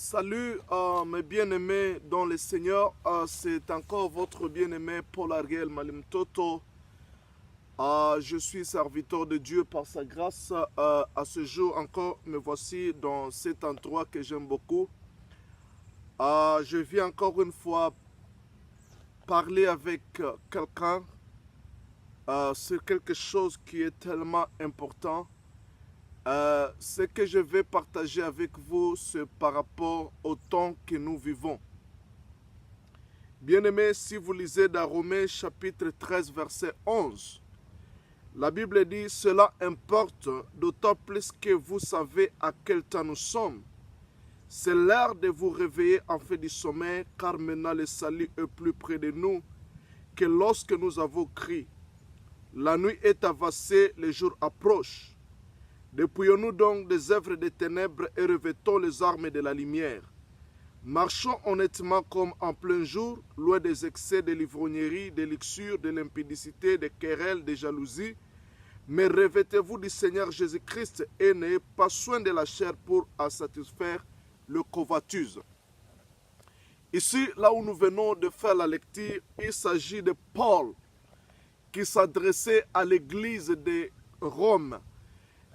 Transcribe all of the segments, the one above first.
Salut mes bien-aimés dans le Seigneur, c'est encore votre bien-aimé Paul Ariel Malimtoto. Je suis serviteur de Dieu par sa grâce. À ce jour encore, me voici dans cet endroit que j'aime beaucoup. Je viens encore une fois parler avec quelqu'un sur quelque chose qui est tellement important. Ce que je vais partager avec vous, c'est par rapport au temps que nous vivons. Bien-aimés, si vous lisez dans Romains chapitre 13, verset 11, la Bible dit « Cela importe d'autant plus que vous savez à quel temps nous sommes. C'est l'heure de vous réveiller en fait du sommeil, car maintenant le salut est plus près de nous que lorsque nous avons crié. La nuit est avancée, le jour approche. Dépouillons-nous donc des œuvres des ténèbres et revêtons les armes de la lumière. Marchons honnêtement comme en plein jour, loin des excès de l'ivrognerie, de luxure, de l'impudicité, des querelles, des jalousies. Mais revêtez-vous du Seigneur Jésus-Christ et n'ayez pas soin de la chair pour satisfaire le covatuse. » Ici, là où nous venons de faire la lecture, il s'agit de Paul qui s'adressait à l'église de Rome.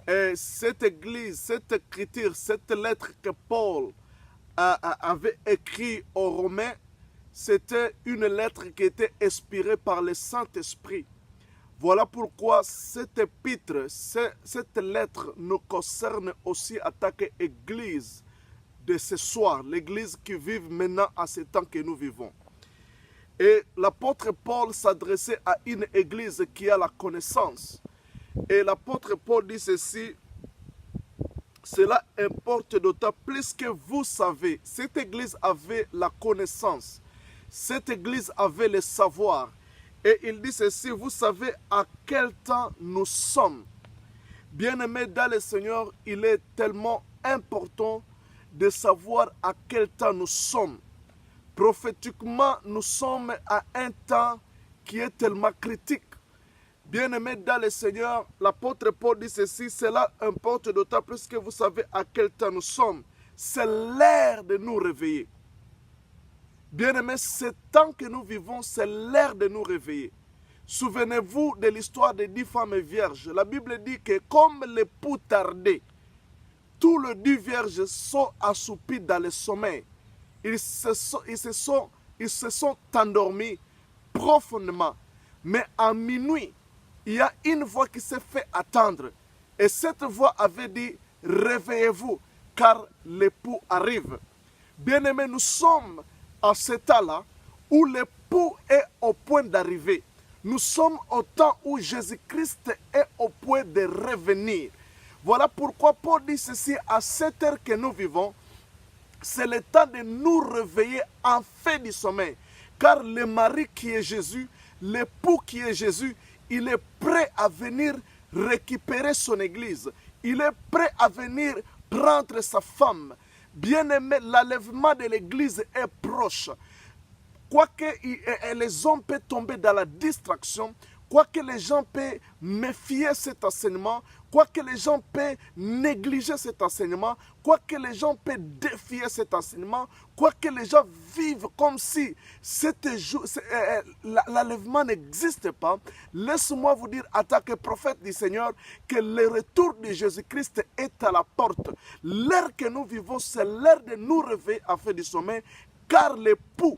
Et cette église, cette écriture, cette lettre que Paul avait écrite aux Romains, c'était une lettre qui était inspirée par le Saint-Esprit. Voilà pourquoi cette épître, cette lettre nous concerne aussi en tant qu'église de ce soir, l'église qui vit maintenant à ce temps que nous vivons. Et l'apôtre Paul s'adressait à une église qui a la connaissance. Et l'apôtre Paul dit ceci, cela importe d'autant plus que vous savez, cette église avait la connaissance, cette église avait le savoir. Et il dit ceci, vous savez à quel temps nous sommes. Bien-aimés dans le Seigneur, il est tellement important de savoir à quel temps nous sommes. Prophétiquement, nous sommes à un temps qui est tellement critique. Bien-aimés dans le Seigneur, l'apôtre Paul dit ceci, cela importe d'autant plus que vous savez à quel temps nous sommes. C'est l'heure de nous réveiller. Bien-aimés, ce temps que nous vivons, c'est l'heure de nous réveiller. Souvenez-vous de l'histoire des 10 femmes vierges. La Bible dit que comme l'époux tardait, tous les 10 vierges sont assoupis dans le sommeil. Ils se sont endormis profondément. Mais à minuit, il y a une voix qui s'est fait attendre. Et cette voix avait dit, réveillez-vous, car l'époux arrive. Bien-aimés, nous sommes à ce temps-là où l'époux est au point d'arriver. Nous sommes au temps où Jésus-Christ est au point de revenir. Voilà pourquoi Paul dit ceci, à cette heure que nous vivons, c'est le temps de nous réveiller en fait du sommeil. Car le mari qui est Jésus, l'époux qui est Jésus, il est prêt à venir récupérer son église. Il est prêt à venir prendre sa femme. Bien-aimé, l'enlèvement de l'église est proche. Quoique les hommes peuvent tomber dans la distraction, quoique les gens peuvent méfier cet enseignement, quoique les gens peuvent négliger cet enseignement, quoique les gens peuvent défier cet enseignement, quoique les gens vivent comme si l'enlèvement n'existe pas, laisse-moi vous dire, en tant que prophète du Seigneur, que le retour de Jésus-Christ est à la porte. L'heure que nous vivons, c'est l'heure de nous réveiller à faire du sommeil, car l'époux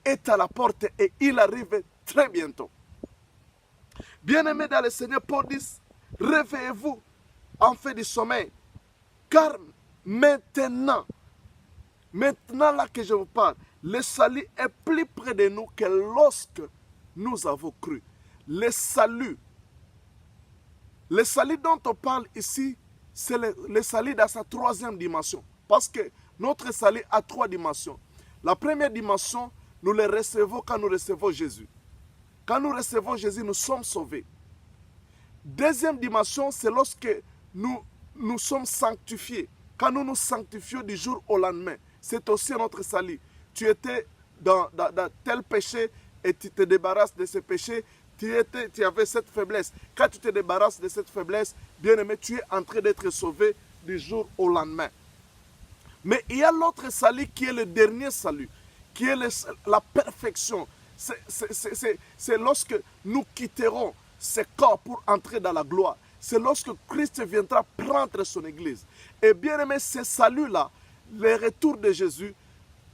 est à la porte et il arrive très bientôt. Bien-aimés dans le Seigneur, Paul dit, réveillez-vous en fait du sommeil, car maintenant là que je vous parle, le salut est plus près de nous que lorsque nous avons cru. Le salut dont on parle ici, c'est le salut dans sa troisième dimension, parce que notre salut a 3 dimensions. La première dimension, nous le recevons quand nous recevons Jésus. Quand nous recevons Jésus, nous sommes sauvés. Deuxième dimension, c'est lorsque nous sommes sanctifiés. Quand nous nous sanctifions du jour au lendemain, c'est aussi notre salut. Tu étais dans tel péché et tu te débarrasses de ce péché. Tu avais cette faiblesse. Quand tu te débarrasses de cette faiblesse, bien-aimé, tu es en train d'être sauvé du jour au lendemain. Mais il y a l'autre salut qui est le dernier salut, qui est la perfection. C'est lorsque nous quitterons ce corps pour entrer dans la gloire. C'est lorsque Christ viendra prendre son église. Et bien aimé, ce salut-là, le retour de Jésus,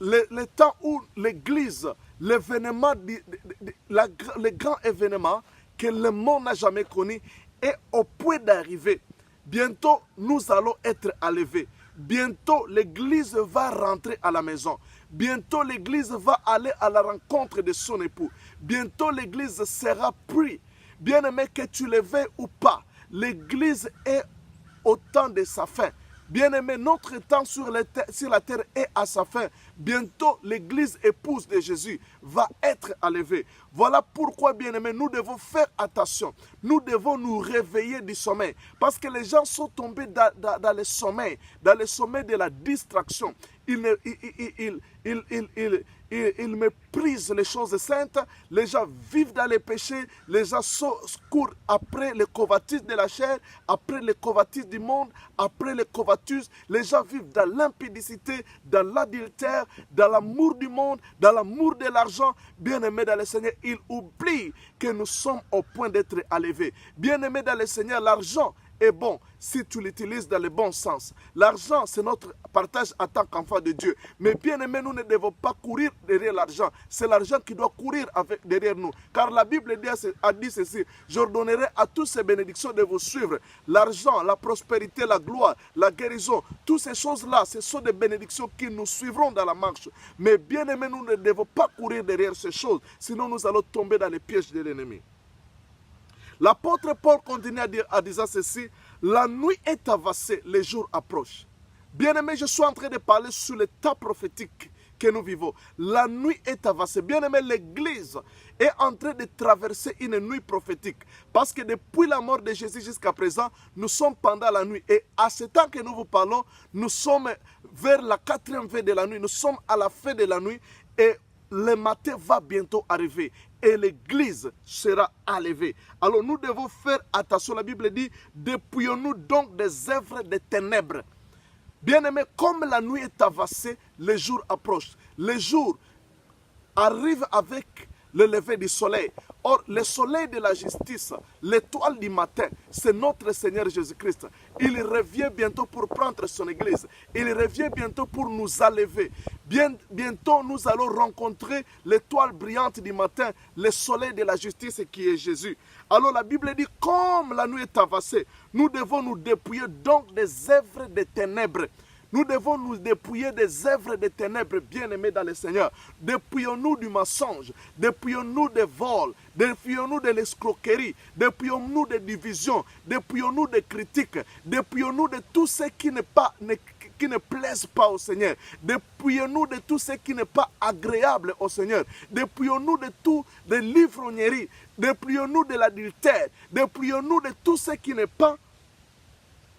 le temps où l'église, l'événement, le grand événement que le monde n'a jamais connu est au point d'arriver. Bientôt, nous allons être enlevés. Bientôt, l'église va rentrer à la maison. Bientôt, l'église va aller à la rencontre de son époux. Bientôt, l'église sera prise. Bien aimé, que tu le veuilles ou pas, l'église est au temps de sa fin. Bien-aimé, notre temps sur la terre est à sa fin. Bientôt, l'église épouse de Jésus va être enlevée. Voilà pourquoi, bien-aimé, nous devons faire attention. Nous devons nous réveiller du sommeil. Parce que les gens sont tombés dans le sommeil de la distraction. Ils méprisent les choses saintes. Les gens vivent dans les péchés. Les gens courent après les convoitises de la chair, après les convoitises du monde, après les convoitises. Les gens vivent dans l'impudicité, dans l'adultère, dans l'amour du monde, dans l'amour de l'argent. Bien-aimés dans le Seigneur, ils oublient que nous sommes au point d'être enlevés. Bien-aimés dans le Seigneur, l'argent est bon si tu l'utilises dans le bon sens. L'argent, c'est notre partage en tant qu'enfant de Dieu. Mais bien aimé, nous ne devons pas courir derrière l'argent. C'est l'argent qui doit courir derrière nous. Car la Bible a dit ceci: j'ordonnerai à toutes ces bénédictions de vous suivre. L'argent, la prospérité, la gloire, la guérison, toutes ces choses-là, ce sont des bénédictions qui nous suivront dans la marche. Mais bien aimé, nous ne devons pas courir derrière ces choses. Sinon, nous allons tomber dans les pièges de l'ennemi. L'apôtre Paul continue à dire ceci: la nuit est avancée, les jours approchent. Bien-aimé, je suis en train de parler sur l'état prophétique que nous vivons. La nuit est avancée. Bien-aimé, l'Église est en train de traverser une nuit prophétique. Parce que depuis la mort de Jésus jusqu'à présent, nous sommes pendant la nuit. Et à ce temps que nous vous parlons, nous sommes vers la 4e veille de la nuit. Nous sommes à la fin de la nuit et le matin va bientôt arriver et l'église sera enlevée. Alors nous devons faire attention. La Bible dit: dépouillons-nous donc des œuvres des ténèbres. Bien-aimés, comme la nuit est avancée, les jours approchent. Les jours arrivent avec le lever du soleil. Or, le soleil de la justice, l'étoile du matin, c'est notre Seigneur Jésus-Christ. Il revient bientôt pour prendre son église. Il revient bientôt pour nous enlever. Bientôt, nous allons rencontrer l'étoile brillante du matin, le soleil de la justice qui est Jésus. Alors, la Bible dit: comme la nuit est avancée, nous devons nous dépouiller donc des œuvres des ténèbres. Nous devons nous dépouiller des œuvres des ténèbres, bien-aimés dans le Seigneur. Dépouillons-nous du mensonge, dépouillons-nous des vols, dépouillons-nous de l'escroquerie, dépouillons-nous des divisions, dépouillons-nous des critiques, dépouillons-nous de tout ce qui ne plaise pas au Seigneur. Dépouillons-nous de tout ce qui n'est pas agréable au Seigneur. Dépouillons-nous de tout, de l'ivrognerie, dépouillons-nous de l'adultère, dépouillons-nous de tout ce qui n'est pas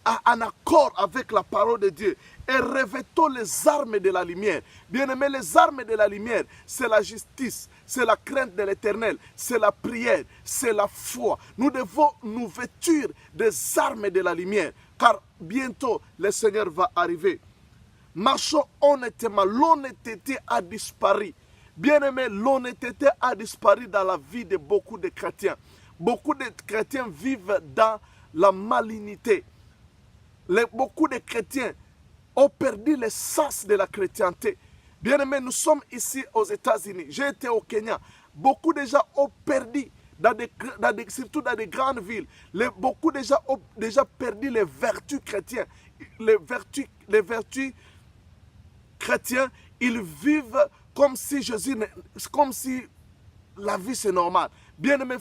en accord avec la parole de Dieu, et revêtons les armes de la lumière. Bien-aimés, les armes de la lumière, c'est la justice, c'est la crainte de l'Éternel, c'est la prière, c'est la foi. Nous devons nous vêtir des armes de la lumière, car bientôt le Seigneur va arriver. Marchons honnêtement. L'honnêteté a disparu. Bien-aimés, l'honnêteté a disparu dans la vie de beaucoup de chrétiens. Beaucoup de chrétiens vivent dans la malignité. Beaucoup de chrétiens ont perdu le sens de la chrétienté. Bien-aimés, nous sommes ici aux États-Unis. J'ai été au Kenya. Beaucoup de gens ont perdu, surtout dans des grandes villes. Beaucoup de gens ont déjà perdu les vertus chrétiennes. Les vertus chrétiennes, ils vivent comme si la vie c'est normal. Bien-aimés,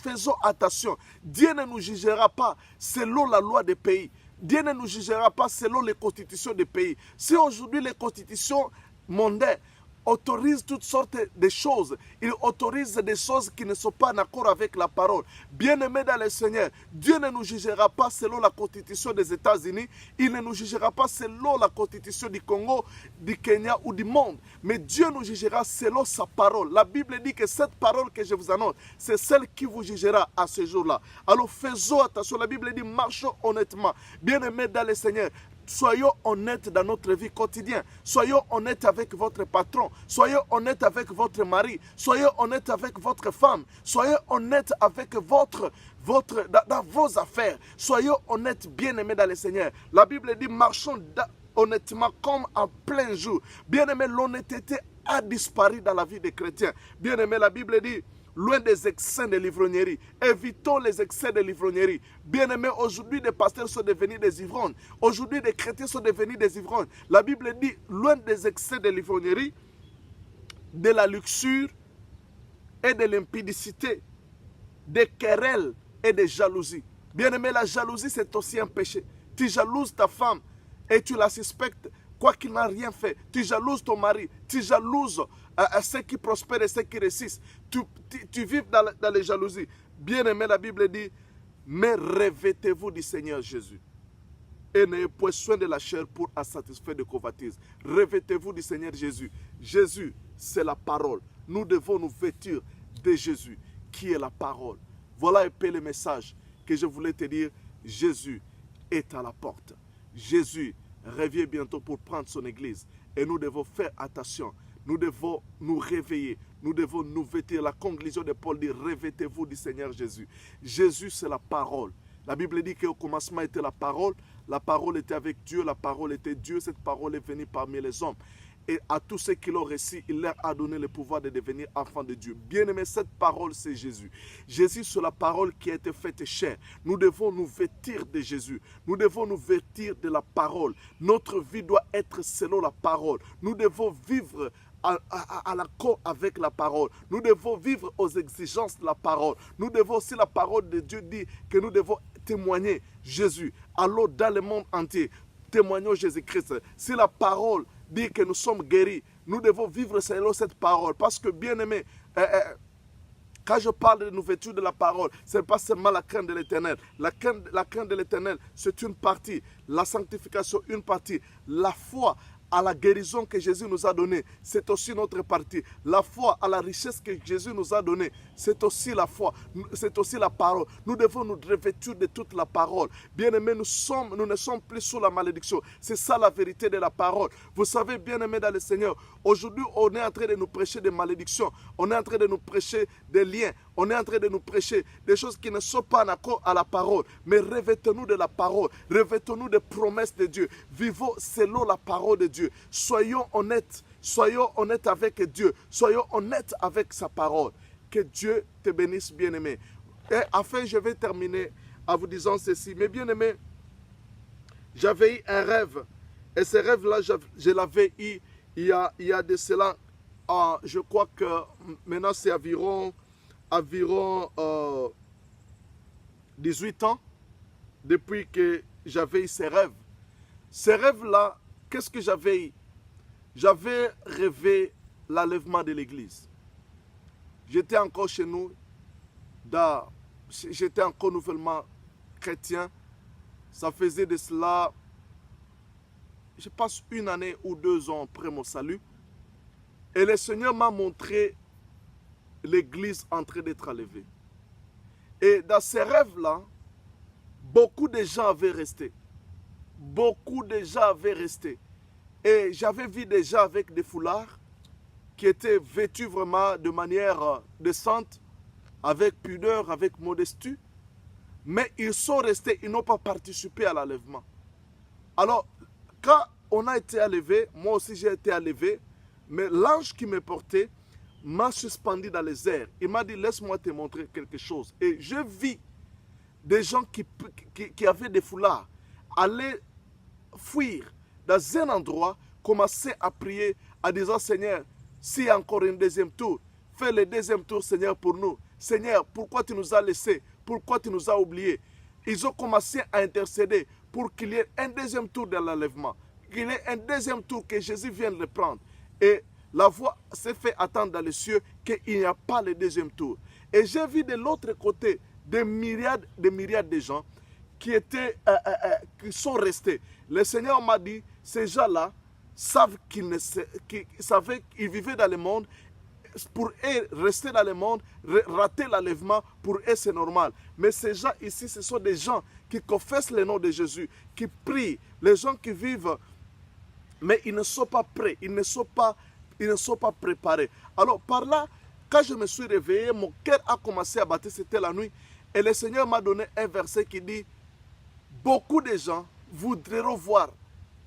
faisons attention. Dieu ne nous jugera pas selon la loi des pays. Dieu ne nous jugera pas selon les constitutions des pays. Si aujourd'hui les constitutions mondaines autorisent toutes sortes de choses, ils autorisent des choses qui ne sont pas en accord avec la parole. Bien-aimés dans le Seigneur, Dieu ne nous jugera pas selon la constitution des États-Unis, il ne nous jugera pas selon la constitution du Congo, du Kenya ou du monde, mais Dieu nous jugera selon sa parole. La Bible dit que cette parole que je vous annonce, c'est celle qui vous jugera à ce jour-là. Alors faisons attention, la Bible dit: marchons honnêtement. Bien-aimés dans le Seigneur, Soyons honnêtes dans notre vie quotidienne. Soyons honnêtes avec votre patron. Soyons honnêtes avec votre mari. Soyons honnêtes avec votre femme. Soyons honnêtes avec dans vos affaires. Soyons honnêtes, bien-aimés dans le Seigneur. La Bible dit, marchons honnêtement comme en plein jour. Bien-aimés, l'honnêteté a disparu dans la vie des chrétiens. Bien-aimés, la Bible dit, loin des excès de l'ivrognerie. Évitons les excès de l'ivrognerie. Bien-aimés, aujourd'hui, des pasteurs sont devenus des ivrognes. Aujourd'hui, des chrétiens sont devenus des ivrognes. La Bible dit, loin des excès de l'ivrognerie, de la luxure et de l'impudicité, des querelles et des jalousies. Bien-aimés, la jalousie, c'est aussi un péché. Tu jalouses ta femme et tu la suspectes, quoi qu'il n'a rien fait. Tu jalouses ton mari, tu jalouses ceux qui prospèrent et ceux qui réussissent. Tu vis dans les jalousies. Bien-aimé, la Bible dit, mais revêtez-vous du Seigneur Jésus. Et n'ayez point soin de la chair pour satisfaire de convoitises. Revêtez-vous du Seigneur Jésus. Jésus, c'est la parole. Nous devons nous vêtir de Jésus, qui est la parole. Voilà un peu le message que je voulais te dire. Jésus est à la porte. Jésus revient bientôt pour prendre son église. Et nous devons faire attention. Nous devons nous réveiller. Nous devons nous vêtir. La conclusion de Paul dit, revêtez-vous du Seigneur Jésus. Jésus, c'est la parole. La Bible dit qu'au commencement était la parole était avec Dieu, la parole était Dieu, cette parole est venue parmi les hommes. Et à tous ceux qui l'ont reçu, il leur a donné le pouvoir de devenir enfants de Dieu. Bien-aimé, cette parole, c'est Jésus. Jésus, c'est la parole qui a été faite chair. Nous devons nous vêtir de Jésus. Nous devons nous vêtir de la parole. Notre vie doit être selon la parole. Nous devons vivre à l'accord avec la parole. Nous devons vivre aux exigences de la parole. Nous devons, si la parole de Dieu dit que nous devons témoigner Jésus, alors dans le monde entier, témoignons Jésus-Christ. Si la parole dit que nous sommes guéris, nous devons vivre selon cette parole. Parce que, bien aimé, quand je parle de nourriture de la parole, ce n'est pas seulement la crainte de l'éternel. La crainte de l'éternel, c'est une partie. La sanctification, une partie. La foi à la guérison que Jésus nous a donnée, c'est aussi notre partie. La foi à la richesse que Jésus nous a donnée, c'est aussi la foi, c'est aussi la parole. Nous devons nous revêtir de toute la parole. Bien-aimés, nous ne sommes plus sous la malédiction. C'est ça la vérité de la parole. Vous savez, bien-aimés dans le Seigneur, aujourd'hui, on est en train de nous prêcher des malédictions. On est en train de nous prêcher des liens. On est en train de nous prêcher des choses qui ne sont pas en accord à la parole. Mais revêtons-nous de la parole. Revêtons-nous des promesses de Dieu. Vivons selon la parole de Dieu. Soyons honnêtes. Soyons honnêtes avec Dieu. Soyons honnêtes avec sa parole. Que Dieu te bénisse, bien-aimé. Et enfin, je vais terminer en vous disant ceci. Mais bien-aimé, j'avais eu un rêve. Et ce rêve-là, je l'avais eu il y a de cela, je crois que maintenant c'est environ 18 ans depuis que j'avais eu ces rêves. Ces rêves-là, qu'est-ce que j'avais eu? J'avais rêvé l'enlèvement de l'église. J'étais encore chez nous, j'étais encore nouvellement chrétien. Ça faisait de cela, je pense, 1 année ou 2 ans après mon salut. Et le Seigneur m'a montré l'église en train d'être enlevée. Et dans ces rêves-là, beaucoup de gens avaient resté. Beaucoup de gens avaient resté. Et j'avais vu des gens avec des foulards qui étaient vêtus vraiment de manière décente, avec pudeur, avec modestie. Mais ils sont restés, ils n'ont pas participé à l'enlèvement. Alors, quand on a été enlevé, moi aussi j'ai été enlevé, mais l'ange qui me portait m'a suspendu dans les airs. Il m'a dit, laisse-moi te montrer quelque chose. Et je vis des gens qui avaient des foulards aller fuir dans un endroit, commencer à prier en disant, Seigneur, s'il y a encore un deuxième tour, fais le deuxième tour, Seigneur, pour nous. Seigneur, pourquoi tu nous as laissés? Pourquoi tu nous as oubliés? Ils ont commencé à intercéder pour qu'il y ait un deuxième tour de l'enlèvement. Qu'il y ait un deuxième tour, que Jésus vienne le prendre. Et la voix s'est fait attendre dans les cieux qu'il n'y a pas le deuxième tour. Et j'ai vu de l'autre côté des myriades de gens qui sont restés. Le Seigneur m'a dit, ces gens-là savaient qu'ils vivaient dans le monde, pour eux, rester dans le monde, rater l'enlèvement, pour eux, c'est normal. Mais ces gens ici, ce sont des gens qui confessent le nom de Jésus, qui prient, les gens qui vivent, mais ils ne sont pas prêts, ils ne sont pas préparés. Alors, par là, quand je me suis réveillé, mon cœur a commencé à battre, c'était la nuit. Et le Seigneur m'a donné un verset qui dit, beaucoup de gens voudront voir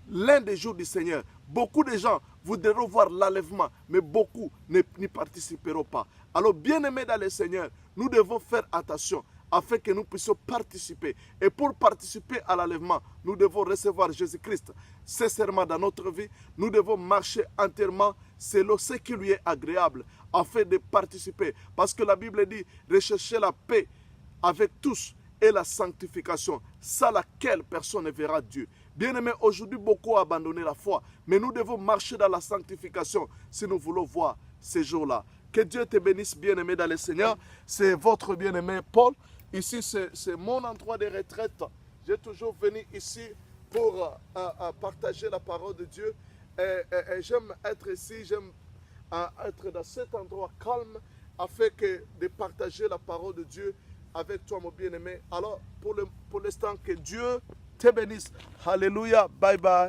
l'un des jours du Seigneur. Beaucoup de gens voudront voir l'enlèvement, mais beaucoup n'y participeront pas. Alors, bien-aimés dans le Seigneur, nous devons faire attention afin que nous puissions participer. Et pour participer à l'enlèvement, nous devons recevoir Jésus-Christ sincèrement dans notre vie. Nous devons marcher entièrement selon ce qui lui est agréable afin de participer. Parce que la Bible dit, recherchez la paix avec tous et la sanctification, sans laquelle personne ne verra Dieu. Bien-aimés, aujourd'hui, beaucoup ont abandonné la foi, mais nous devons marcher dans la sanctification si nous voulons voir ces jours-là. Que Dieu te bénisse, bien-aimé dans le Seigneur. C'est votre bien-aimé Paul. Ici, c'est mon endroit de retraite. J'ai toujours venu ici pour partager la parole de Dieu. Et j'aime être ici, j'aime être dans cet endroit calme afin de partager la parole de Dieu avec toi, mon bien-aimé. Alors, pour l'instant, que Dieu te bénisse. Alléluia. Bye bye.